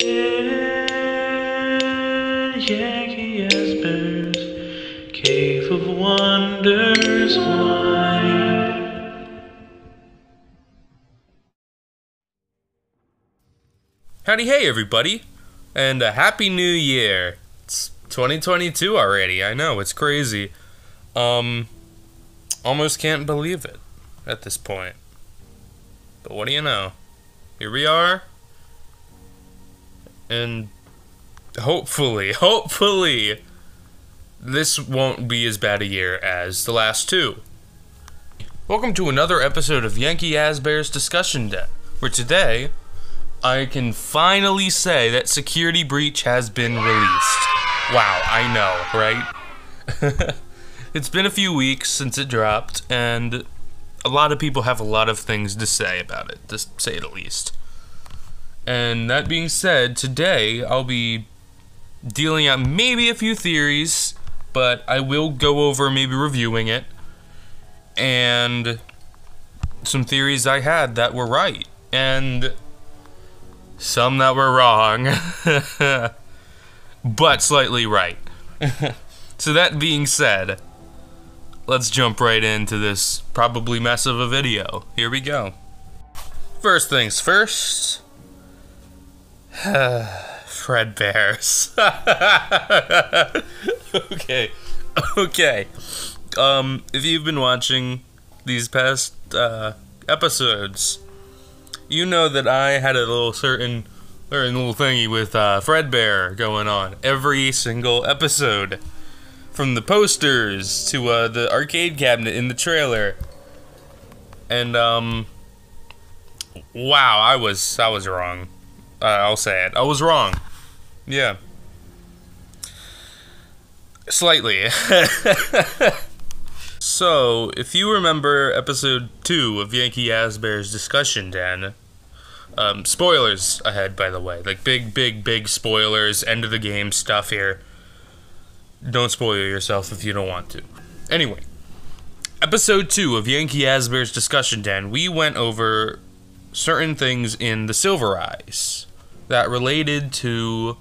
Yanky Yazbear's Cave of Wonders wide. Howdy hey everybody, and a happy new year. It's 2022 already, I know, it's crazy. Almost can't believe it at this point. But what do you know? Here we are. And hopefully, this won't be as bad a year as the last two. Welcome to another episode of Yanky Yazbear's Discussion Den, where today, I can finally say that Security Breach has been released. Wow, I know, right? It's been a few weeks since it dropped, and a lot of people have a lot of things to say about it, to say the least. And that being said, today I'll be dealing out maybe a few theories, but I will go over maybe reviewing it, and some theories I had that were right, and some that were wrong, but slightly right. So that being said, let's jump right into this probably mess of a video. Here we go. First things first. Fredbears. Okay. If you've been watching these past episodes, you know that I had a little certain little thingy with Fredbear going on every single episode, from the posters to the arcade cabinet in the trailer. And wow, I was wrong. I'll say it. I was wrong. Yeah. Slightly. So, if you remember episode 2 of Yanky Yazbear's Discussion Den, spoilers ahead, by the way. Like, big spoilers, end of the game stuff here. Don't spoil yourself if you don't want to. Anyway, episode 2 of Yanky Yazbear's Discussion Den, we went over certain things in the Silver Eyes that related to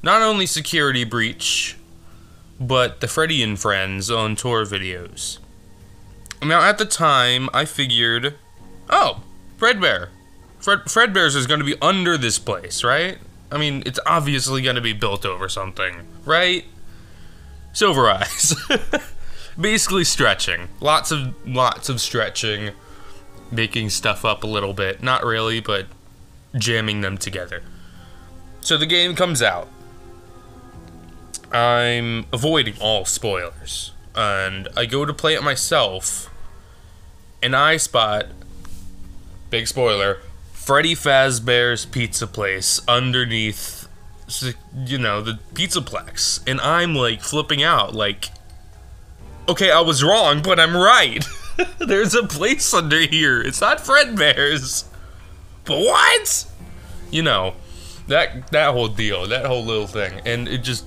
not only Security Breach, but the Freddy and Friends on tour videos. Now, at the time, I figured, oh, Fredbear. Fredbear's is going to be under this place, right? I mean, it's obviously going to be built over something, right? Silver Eyes. Basically stretching. Lots of stretching. Making stuff up a little bit. Not really, but jamming them together. So the game comes out. I'm avoiding all spoilers. And I go to play it myself. And I spot, big spoiler, Freddy Fazbear's Pizza Place underneath, you know, the Pizzaplex. And I'm like flipping out, like, okay, I was wrong, but I'm right. There's a place under here. It's not Fredbear's. But what? You know, that whole deal, that whole little thing. And it just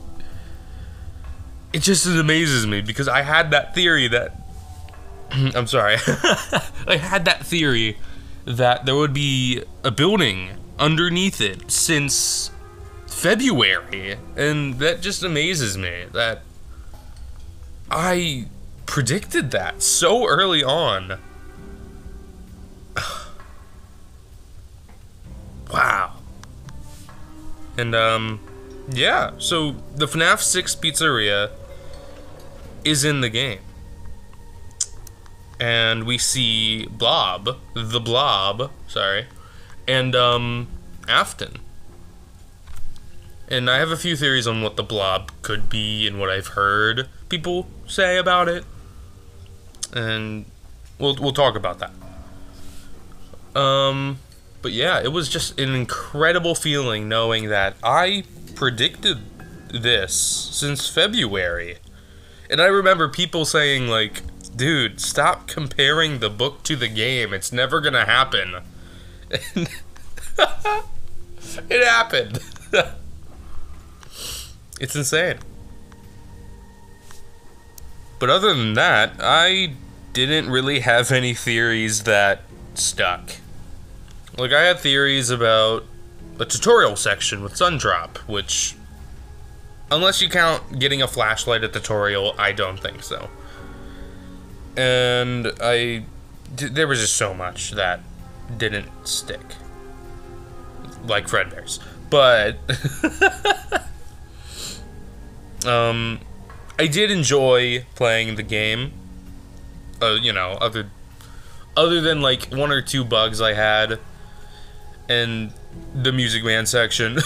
amazes me, because I had that theory that I'm sorry. I had that theory that there would be a building underneath it since February, and that just amazes me that I predicted that so early on. Wow. And yeah, so the FNAF 6 pizzeria is in the game. And we see the Blob, sorry, and Afton. And I have a few theories on what the Blob could be and what I've heard people say about it. And we'll talk about that. But yeah, it was just an incredible feeling knowing that I predicted this since February. And I remember people saying, like, dude, stop comparing the book to the game. It's never gonna happen. And it happened. It's insane. But other than that, I didn't really have any theories that stuck. Like, I had theories about a tutorial section with Sundrop, which, unless you count getting a flashlight at tutorial, I don't think so. And there was just so much that didn't stick. Like Fredbear's. But, I did enjoy playing the game. You know, other than like 1 or 2 bugs I had, and the Music Man section.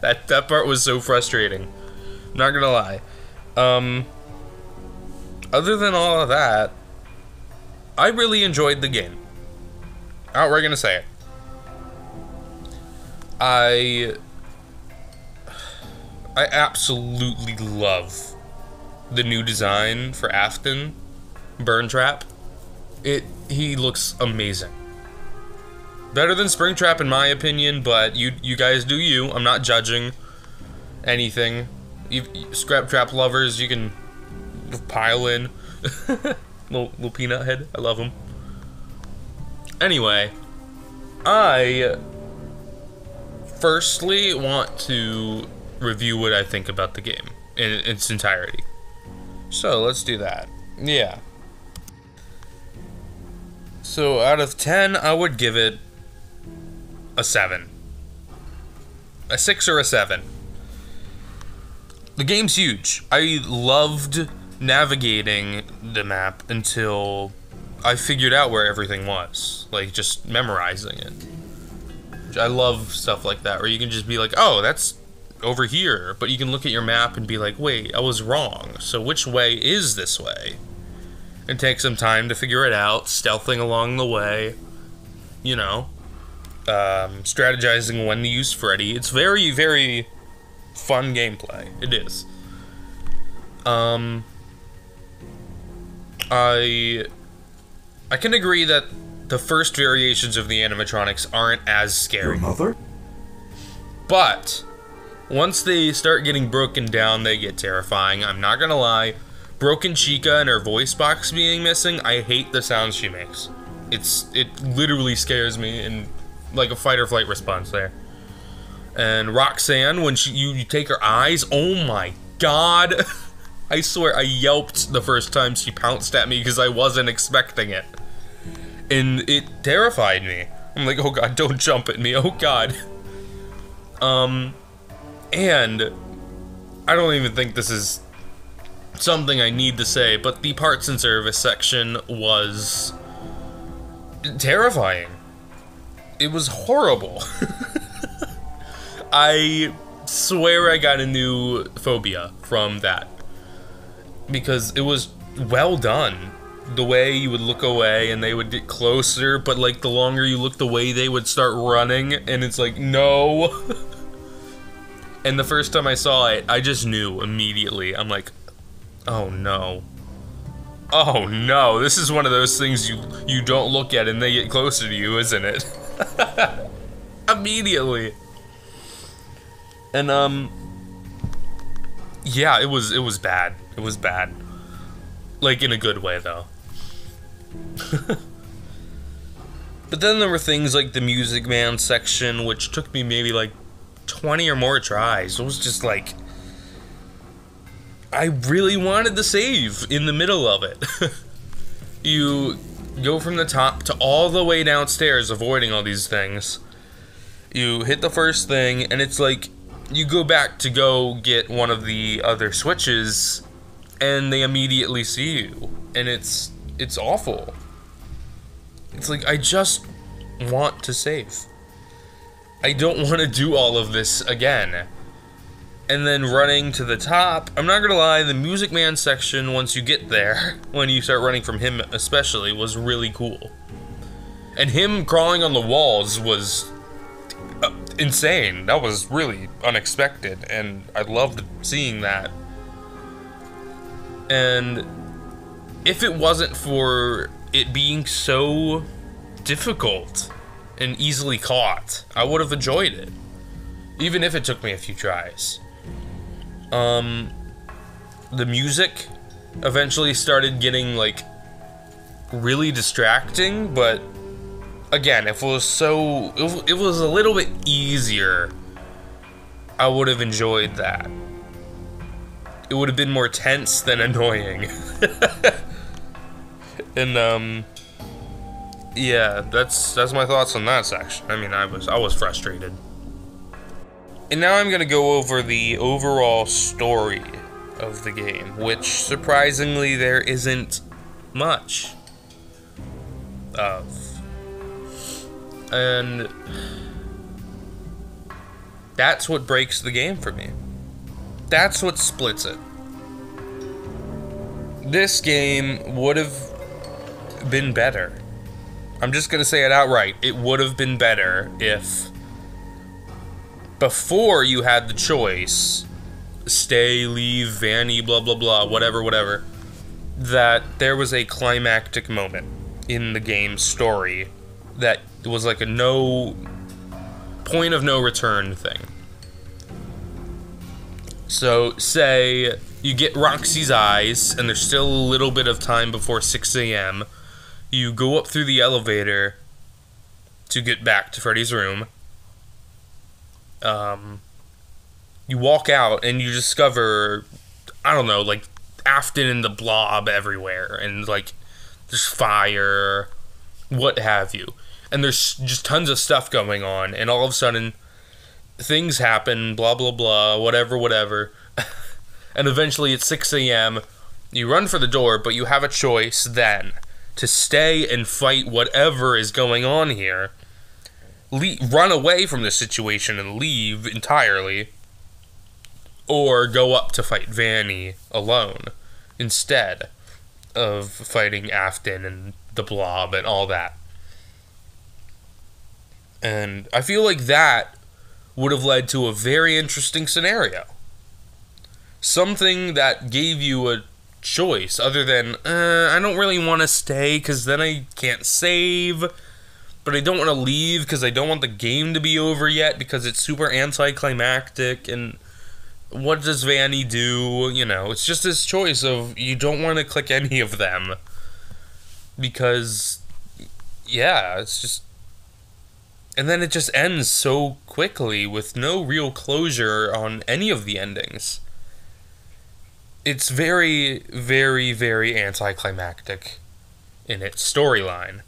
that part was so frustrating. Not gonna lie. Other than all of that, I really enjoyed the game. Outright gonna say it. I absolutely love the new design for Afton, Burntrap. He looks amazing. Better than Springtrap in my opinion, but you guys do you. I'm not judging anything. Scrap Trap lovers, you can pile in. little peanut head, I love him. Anyway, I firstly want to review what I think about the game in its entirety. So let's do that. Yeah. So out of 10, I would give it a 7. A 6 or a 7. The game's huge. I loved navigating the map until I figured out where everything was. Like, just memorizing it. I love stuff like that, where you can just be like, oh, that's over here. But you can look at your map and be like, wait, I was wrong. So which way is this way? And take some time to figure it out, stealthing along the way. You know. Strategizing when to use Freddy. It's very, very fun gameplay. It is. I can agree that the first variations of the animatronics aren't as scary. Your mother? But once they start getting broken down, they get terrifying. I'm not gonna lie. Broken Chica and her voice box being missing, I hate the sounds she makes. It literally scares me in like a fight or flight response there. And Roxanne, when you take her eyes, oh my god. I swear I yelped the first time she pounced at me because I wasn't expecting it. And it terrified me. I'm like, oh god, don't jump at me, oh god. And I don't even think this is something I need to say, but the parts and service section was terrifying. It was horrible. I swear I got a new phobia from that. Because it was well done. The way you would look away and they would get closer, but like the longer you look, the way they would start running, and it's like, no. And the first time I saw it, I just knew immediately. I'm like, oh no. Oh no, this is one of those things you don't look at and they get closer to you, isn't it? Immediately. And yeah, it was bad. It was bad. Like in a good way though. But then there were things like the Music Man section, which took me maybe like 20 or more tries. It was just like, I really wanted to save in the middle of it. You go from the top to all the way downstairs, avoiding all these things. You hit the first thing, and it's like, you go back to go get one of the other switches, and they immediately see you. And it's awful. It's like, I just want to save. I don't want to do all of this again. And then running to the top, I'm not gonna lie, the Music Man section, once you get there, when you start running from him especially, was really cool. And him crawling on the walls was insane. That was really unexpected, and I loved seeing that. And if it wasn't for it being so difficult and easily caught, I would have enjoyed it. Even if it took me a few tries. The music eventually started getting, like, really distracting, but again, if it was a little bit easier, I would have enjoyed that. It would have been more tense than annoying. And yeah, that's my thoughts on that section. I mean, I was frustrated. And now I'm gonna go over the overall story of the game, which surprisingly there isn't much of. And that's what breaks the game for me. That's what splits it. This game would have been better. I'm just gonna say it outright. It would have been better if, before you had the choice, stay, leave, Vanny, blah blah blah, whatever, that there was a climactic moment in the game's story that was like a no point of no return thing. So, say you get Roxy's eyes, and there's still a little bit of time before 6 a.m. You go up through the elevator to get back to Freddy's room. You walk out, and you discover, I don't know, like, Afton and the Blob everywhere, and, like, there's fire, what have you. And there's just tons of stuff going on, and all of a sudden, things happen, blah, blah, blah, whatever. And eventually at 6 a.m., you run for the door, but you have a choice then to stay and fight whatever is going on here, run away from the situation and leave entirely, or go up to fight Vanny alone instead of fighting Afton and the Blob and all that. And I feel like that would have led to a very interesting scenario. Something that gave you a choice other than, I don't really want to stay because then I can't save, but I don't want to leave because I don't want the game to be over yet because it's super anticlimactic, and what does Vanny do? You know, it's just this choice of you don't want to click any of them because, yeah, it's just. And then it just ends so quickly with no real closure on any of the endings. It's very, very, very anticlimactic in its storyline.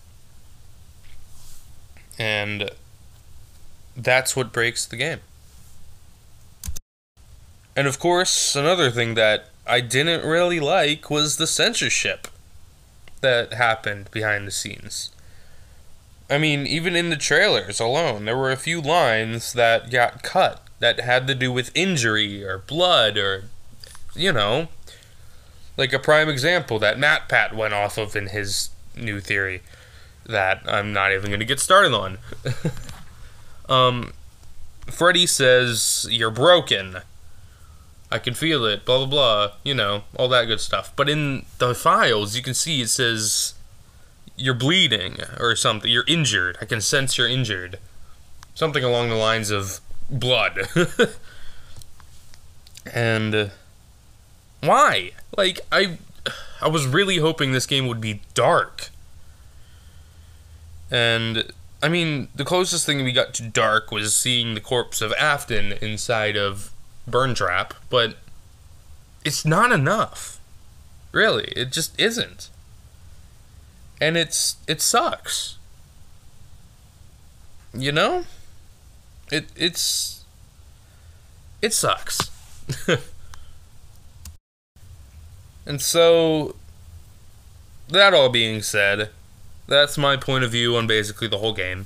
And that's what breaks the game. And of course, another thing that I didn't really like was the censorship that happened behind the scenes. I mean, even in the trailers alone, there were a few lines that got cut that had to do with injury or blood or, you know, like a prime example that MatPat went off of in his new theory that I'm not even going to get started on. Freddy says, "You're broken. I can feel it, blah, blah, blah," you know, all that good stuff. But in the files, you can see it says, "You're bleeding," or something. "You're injured. I can sense you're injured." Something along the lines of blood. And why? Like, I was really hoping this game would be dark. And, I mean, the closest thing we got to dark was seeing the corpse of Afton inside of Burn Trap, but it's not enough. Really, it just isn't. And it sucks. You know? It sucks. And so, that all being said, that's my point of view on basically the whole game.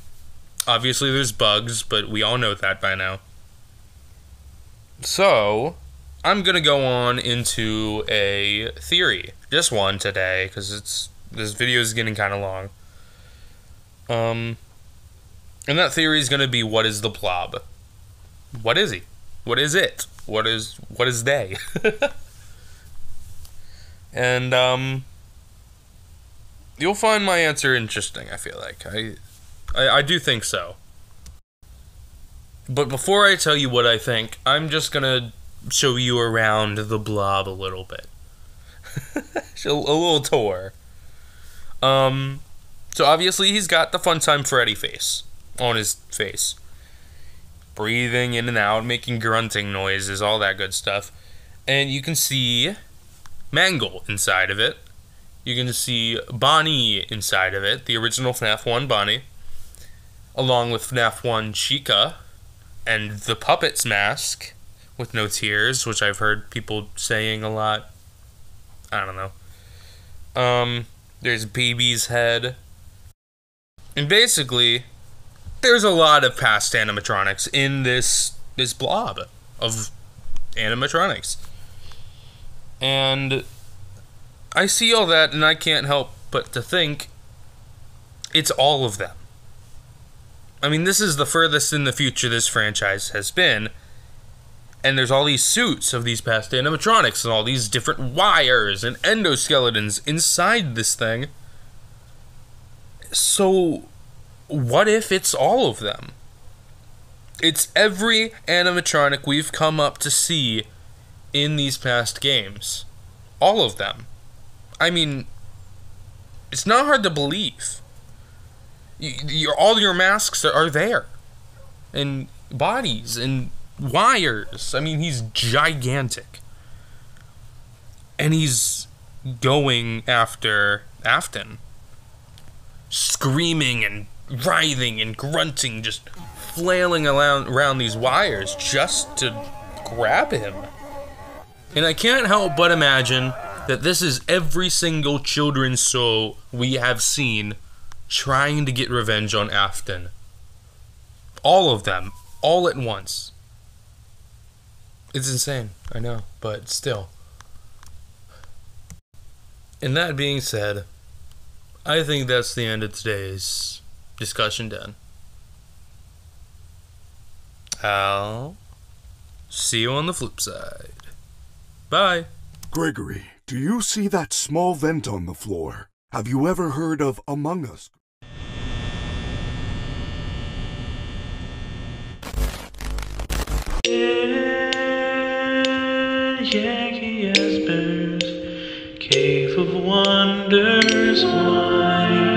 Obviously there's bugs, but we all know that by now. So, I'm gonna go on into a theory. Just one today, because this video is getting kind of long. And that theory is gonna be, what is the Blob? What is he? What is it? What is they? And, you'll find my answer interesting, I feel like. I do think so. But before I tell you what I think, I'm just gonna show you around the Blob a little bit. A little tour. So obviously he's got the Fun Time Freddy face on his face. Breathing in and out, making grunting noises, all that good stuff. And you can see Mangle inside of it. You can see Bonnie inside of it, the original FNAF 1 Bonnie, along with FNAF 1 Chica, and the Puppet's mask with no tears, which I've heard people saying a lot. I don't know. There's Baby's head. And basically, there's a lot of past animatronics in this blob of animatronics. And I see all that and I can't help but to think it's all of them. I mean, this is the furthest in the future this franchise has been. And there's all these suits of these past animatronics and all these different wires and endoskeletons inside this thing. So, what if it's all of them? It's every animatronic we've come up to see in these past games. All of them. I mean, it's not hard to believe. All your masks are there. And bodies and wires. I mean, he's gigantic. And he's going after Afton. Screaming and writhing and grunting, just flailing around these wires just to grab him. And I can't help but imagine that this is every single children's show we have seen trying to get revenge on Afton. All of them, all at once. It's insane, I know, but still. And that being said, I think that's the end of today's discussion done. I'll see you on the flip side. Bye. Gregory, do you see that small vent on the floor? Have you ever heard of Among Us? Yanky Yazbear's Cave of Wonders, why?